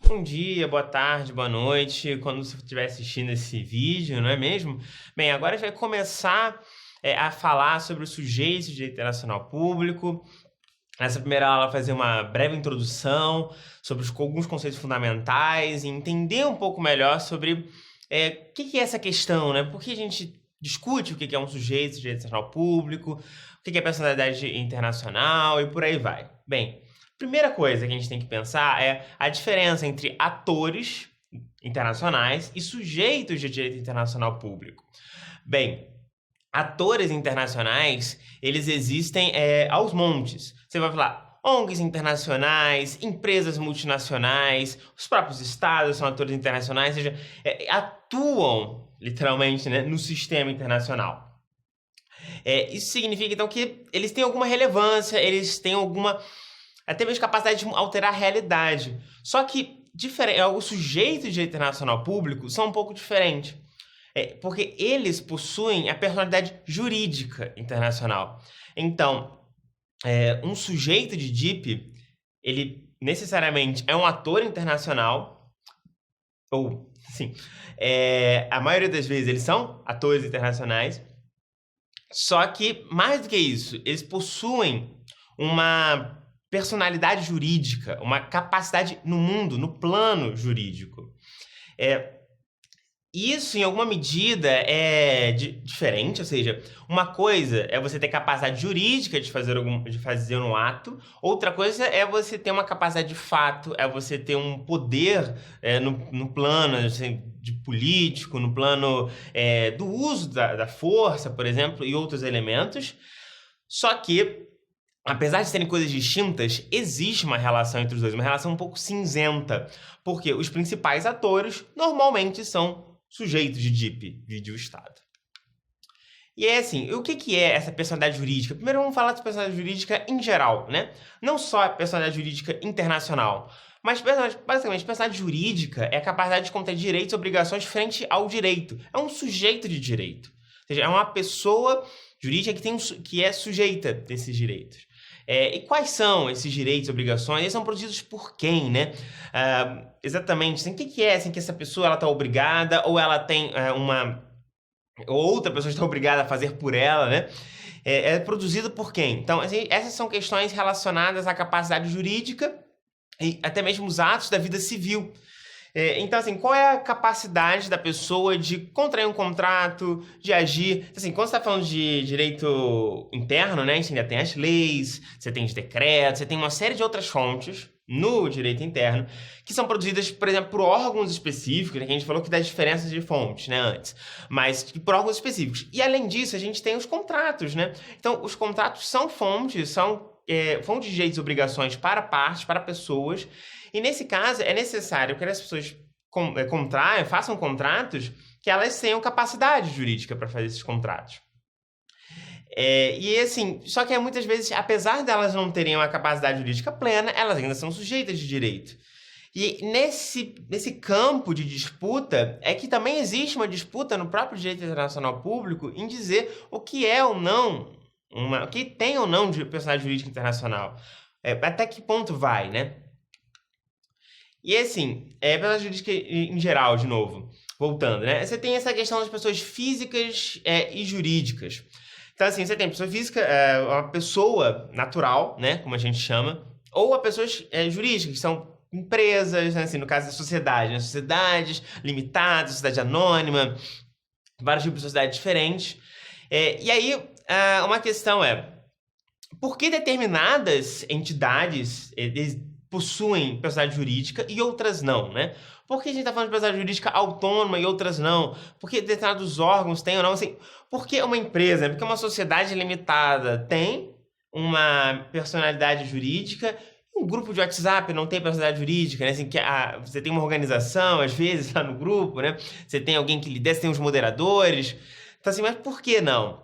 Bom dia, boa tarde, boa noite, quando você estiver assistindo esse vídeo, não é mesmo? Bem, agora a gente vai começar a falar sobre o sujeito de direito internacional público. Nessa primeira aula, fazer uma breve introdução sobre alguns conceitos fundamentais e entender um pouco melhor sobre o que é essa questão, né? Por que a gente discute o que é um sujeito de direito internacional público, o que é personalidade internacional e por aí vai. Bem, primeira coisa que a gente tem que pensar é a diferença entre atores internacionais e sujeitos de direito internacional público. Bem, atores internacionais, eles existem aos montes. Você vai falar ONGs internacionais, empresas multinacionais, os próprios estados são atores internacionais, ou seja, atuam literalmente, né, no sistema internacional. Isso significa, então, que eles têm alguma relevância, eles têm alguma, até mesmo capacidade de alterar a realidade. Só que os sujeitos de direito internacional público são um pouco diferentes. Porque eles possuem a personalidade jurídica internacional. Então, um sujeito de DIP, ele necessariamente é um ator internacional, ou, sim, a maioria das vezes eles são atores internacionais, só que, mais do que isso, eles possuem uma personalidade jurídica, uma capacidade no mundo, no plano jurídico. Isso, em alguma medida, é diferente, ou seja, uma coisa é você ter capacidade jurídica de fazer um ato, outra coisa é você ter uma capacidade de fato, é você ter um poder no plano assim, de político, no plano do uso da força, por exemplo, e outros elementos. Só que, apesar de serem coisas distintas, existe uma relação entre os dois, uma relação um pouco cinzenta, porque os principais atores normalmente são sujeitos de DIP, vídeo Estado. E é assim, o que é essa personalidade jurídica? Primeiro vamos falar de personalidade jurídica em geral, né? Não só a personalidade jurídica internacional, mas basicamente personalidade jurídica é a capacidade de conter direitos e obrigações frente ao direito. É um sujeito de direito. Ou seja, é uma pessoa jurídica que é sujeita desses direitos. E quais são esses direitos e obrigações? Eles são produzidos por quem, né? Exatamente. Assim, o que é assim, que essa pessoa está obrigada ou ela tem ou outra pessoa está obrigada a fazer por ela, né? É produzido por quem? Então, assim, essas são questões relacionadas à capacidade jurídica e até mesmo os atos da vida civil. Então, assim, qual é a capacidade da pessoa de contrair um contrato, de agir? Assim, quando você está falando de direito interno, né? A gente ainda tem as leis, você tem os decretos, você tem uma série de outras fontes no direito interno que são produzidas, por exemplo, por órgãos específicos, né, que a gente falou que dá diferenças de fontes, né, antes, mas por órgãos específicos. E, além disso, a gente tem os contratos, né? Então, os contratos são fontes de direitos e obrigações para partes, para pessoas, e nesse caso é necessário que as pessoas façam contratos que elas tenham capacidade jurídica para fazer esses contratos. E assim, só que muitas vezes, apesar delas não terem uma capacidade jurídica plena, elas ainda são sujeitas de direito. E nesse campo de disputa é que também existe uma disputa no próprio direito internacional público em dizer o que é ou não, o que tem ou não de personalidade jurídica internacional. Até que ponto vai, né? E assim, personalidade jurídica em geral, de novo, voltando, né? Você tem essa questão das pessoas físicas e jurídicas. Então, assim, você tem pessoa física, uma pessoa natural, né, como a gente chama, ou a pessoas jurídicas, que são empresas, né, assim, no caso da sociedade, né, sociedades limitadas, sociedade anônima, vários tipos de sociedades diferentes. E aí, uma questão por que determinadas entidades possuem personalidade jurídica e outras não, né? Por que a gente está falando de personalidade jurídica autônoma e outras não? Por que determinados órgãos têm ou não? Assim, por que uma empresa, porque uma sociedade limitada tem uma personalidade jurídica, um grupo de WhatsApp não tem personalidade jurídica, né? Assim, você tem uma organização, às vezes, lá no grupo, né? Você tem alguém que lidera, você tem os moderadores. Então, assim, mas por que não?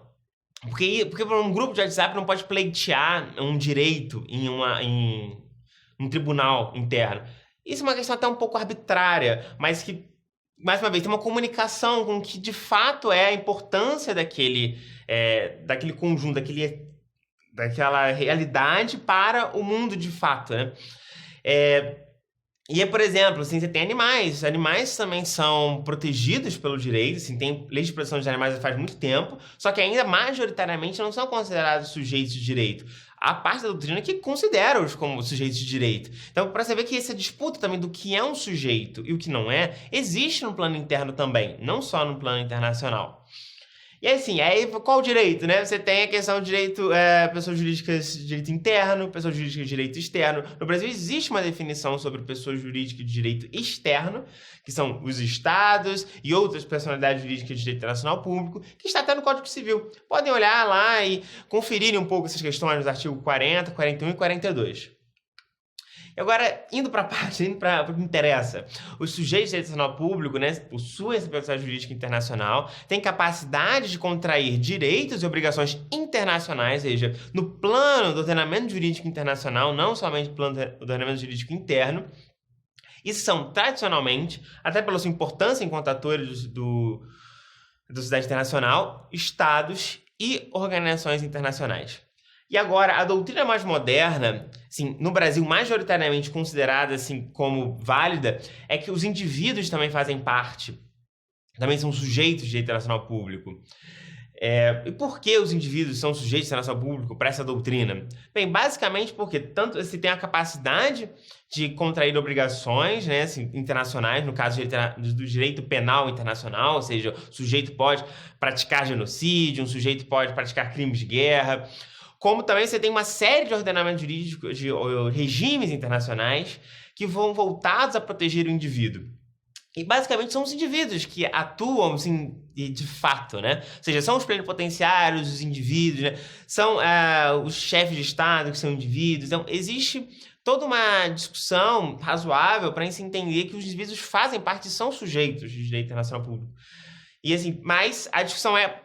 Porque um grupo de WhatsApp não pode pleitear um direito em um tribunal interno. Isso é uma questão até um pouco arbitrária, mas que, mais uma vez, tem uma comunicação com o que de fato é a importância daquele conjunto, daquela realidade para o mundo de fato, né? E, por exemplo, assim, você tem animais. Animais também são protegidos pelo direito, assim, tem leis de proteção de animais faz muito tempo, só que ainda majoritariamente não são considerados sujeitos de direito. Há parte da doutrina que considera-os como sujeitos de direito. Então, para você ver que essa disputa também do que é um sujeito e o que não é, existe no plano interno também, não só no plano internacional. E assim, aí qual o direito, né? Você tem a questão do direito, pessoas jurídicas de direito interno, pessoas jurídicas de direito externo. No Brasil existe uma definição sobre pessoas jurídicas de direito externo, que são os estados e outras personalidades jurídicas de direito internacional público, que está até no Código Civil. Podem olhar lá e conferirem um pouco essas questões nos artigos 40, 41 e 42. E agora, indo para o que interessa. Os sujeitos de direito internacional público, né, possuem essa personalidade jurídica internacional, têm capacidade de contrair direitos e obrigações internacionais, ou seja, no plano do ordenamento jurídico internacional, não somente no plano do ordenamento jurídico interno, e são, tradicionalmente, até pela sua importância enquanto atores da sociedade internacional, estados e organizações internacionais. E agora, a doutrina mais moderna, assim, no Brasil majoritariamente considerada assim, como válida, é que os indivíduos também fazem parte, também são sujeitos de direito internacional público. E por que os indivíduos são sujeitos de internacional público para essa doutrina? Bem, basicamente porque tanto se tem a capacidade de contrair obrigações, né, assim, internacionais, no caso do direito penal internacional, ou seja, o sujeito pode praticar genocídio, um sujeito pode praticar crimes de guerra, como também você tem uma série de ordenamentos jurídicos, de regimes internacionais que vão voltados a proteger o indivíduo. E basicamente são os indivíduos que atuam assim, de fato, né? Ou seja, são os plenipotenciários, os indivíduos, né? São os chefes de Estado que são indivíduos. Então, existe toda uma discussão razoável para se entender que os indivíduos fazem parte e são sujeitos de direito internacional público. E assim, mas a discussão é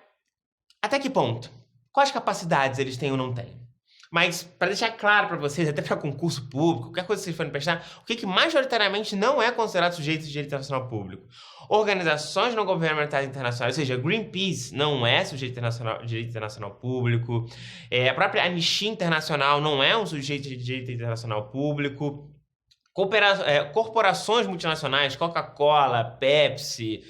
até que ponto? Quais capacidades eles têm ou não têm? Mas, para deixar claro para vocês, até para concurso público, qualquer coisa que vocês forem prestar, o que majoritariamente não é considerado sujeito de direito internacional público? Organizações não governamentais internacionais, ou seja, Greenpeace não é sujeito de direito internacional público, a própria Anistia Internacional não é um sujeito de direito internacional público, corporações multinacionais, Coca-Cola, Pepsi,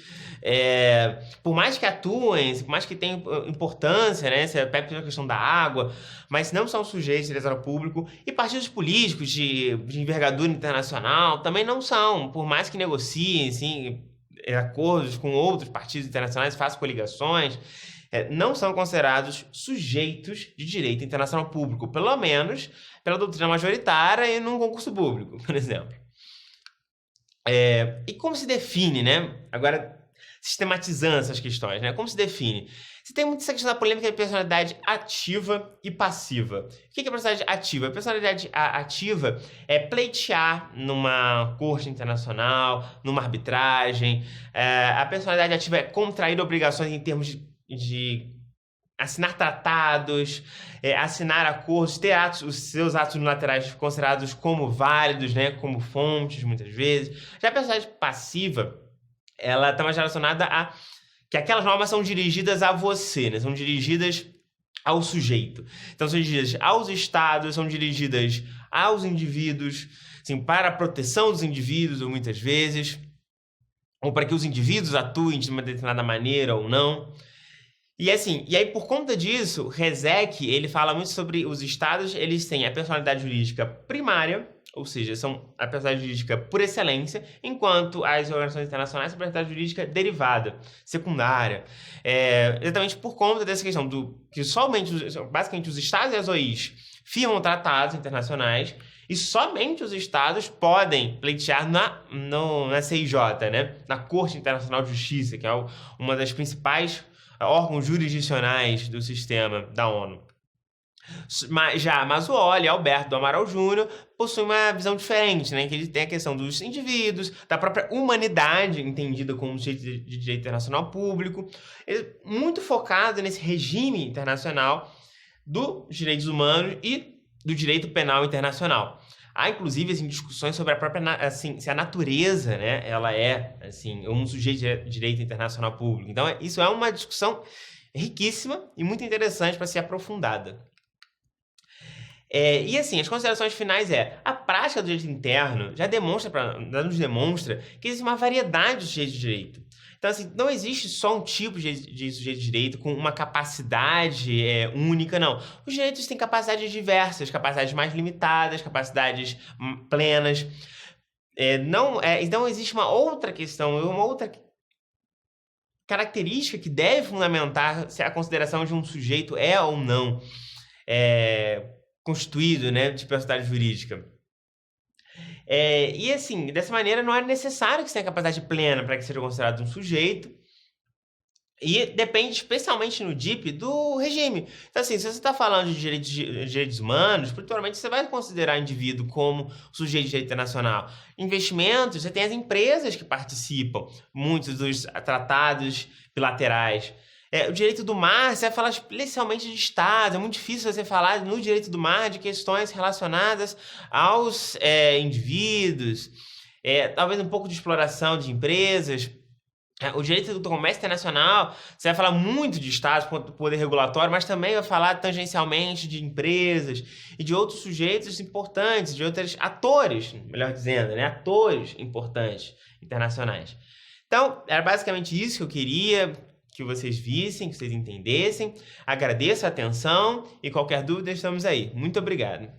por mais que atuem, por mais que tenham importância, né, se a Pepsi é a questão da água, mas não são sujeitos de direito ao público, e partidos políticos de envergadura internacional também não são, por mais que negociem, assim, acordos com outros partidos internacionais, façam coligações, não são considerados sujeitos de direito internacional público, pelo menos pela doutrina majoritária e num concurso público, por exemplo. E como se define, né? Agora, sistematizando essas questões, né? Como se define? Você tem muito essa questão da polêmica de personalidade ativa e passiva. O que é personalidade ativa? A personalidade ativa é pleitear numa corte internacional, numa arbitragem. A personalidade ativa é contrair obrigações em termos de assinar tratados, assinar acordos, ter os seus atos unilaterais considerados como válidos, né, como fontes, muitas vezes. Já a personalidade passiva, ela está mais relacionada a que aquelas normas são dirigidas a você, né, são dirigidas ao sujeito. Então, são dirigidas aos estados, são dirigidas aos indivíduos, assim, para a proteção dos indivíduos, ou muitas vezes, ou para que os indivíduos atuem de uma determinada maneira ou não. E assim, e aí por conta disso, Rezec, ele fala muito sobre os estados, eles têm a personalidade jurídica primária, ou seja, são a personalidade jurídica por excelência, enquanto as organizações internacionais são a personalidade jurídica derivada, secundária. Exatamente por conta dessa questão que basicamente os estados e as OIs firmam tratados internacionais e somente os estados podem pleitear na CIJ, né? Na Corte Internacional de Justiça, que é uma das principais órgãos jurisdicionais do sistema da ONU. Mas Mazzuoli, Alberto do Amaral Júnior, possuem uma visão diferente, né? Que ele tem a questão dos indivíduos, da própria humanidade, entendida como sujeito de direito internacional público, muito focado nesse regime internacional dos direitos humanos e do direito penal internacional. Há, inclusive, assim, discussões sobre a própria, assim, se a natureza, né, ela é, assim, um sujeito de direito internacional público. Então, isso é uma discussão riquíssima e muito interessante para ser aprofundada. E assim, as considerações finais a prática do direito interno já nos demonstra que existe uma variedade de sujeitos de direito. Então, assim, não existe só um tipo de sujeito de direito com uma capacidade única, não. Os direitos têm capacidades diversas, capacidades mais limitadas, capacidades plenas. Então, existe uma outra questão, uma outra característica que deve fundamentar se a consideração de um sujeito é ou não constituído, né, de personalidade jurídica. E assim, dessa maneira não é necessário que você tenha capacidade plena para que seja considerado um sujeito. E depende, especialmente no DIP, do regime. Então, assim, se você está falando de direitos humanos, provavelmente você vai considerar o indivíduo como sujeito de direito internacional. Investimentos, você tem as empresas que participam, muitos dos tratados bilaterais. O direito do mar, você vai falar especialmente de Estados. É muito difícil você falar no direito do mar de questões relacionadas aos indivíduos. Talvez um pouco de exploração de empresas. O direito do comércio internacional, você vai falar muito de Estados, poder regulatório, mas também vai falar tangencialmente de empresas e de outros sujeitos importantes, de outros atores, melhor dizendo, né? Atores importantes internacionais. Então, era basicamente isso que eu queria que vocês vissem, que vocês entendessem. Agradeço a atenção e qualquer dúvida estamos aí. Muito obrigado.